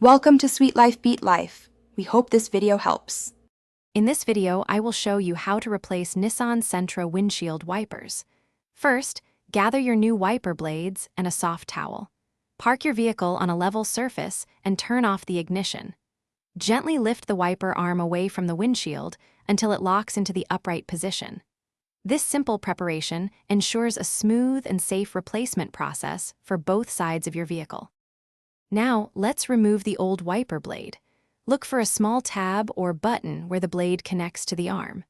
Welcome to Sweet Life Beat Life. We hope this video helps. In this video, I will show you how to replace Nissan Sentra windshield wipers. First, gather your new wiper blades and a soft towel. Park your vehicle on a level surface and turn off the ignition. Gently lift the wiper arm away from the windshield until it locks into the upright position. This simple preparation ensures a smooth and safe replacement process for both sides of your vehicle. Now, let's remove the old wiper blade. Look for a small tab or button where the blade connects to the arm.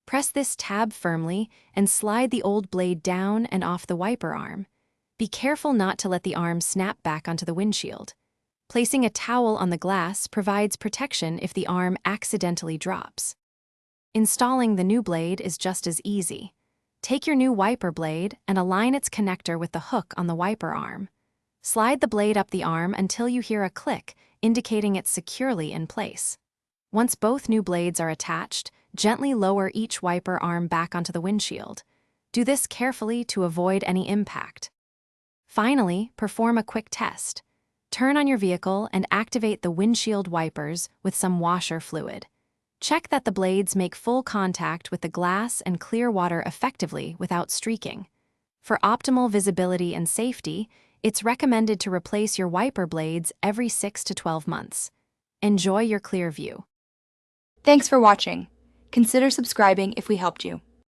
Press this tab firmly and slide the old blade down and off the wiper arm. Be careful not to let the arm snap back onto the windshield. Placing a towel on the glass provides protection if the arm accidentally drops. Installing the new blade is just as easy. Take your new wiper blade and align its connector with the hook on the wiper arm. Slide the blade up the arm until you hear a click, indicating it's securely in place. Once both new blades are attached, gently lower each wiper arm back onto the windshield. Do this carefully to avoid any impact. Finally, perform a quick test. Turn on your vehicle and activate the windshield wipers with some washer fluid. Check that the blades make full contact with the glass and clear water effectively without streaking. For optimal visibility and safety, it's recommended to replace your wiper blades every 6 to 12 months. Enjoy your clear view. Thanks for watching. Consider subscribing if we helped you.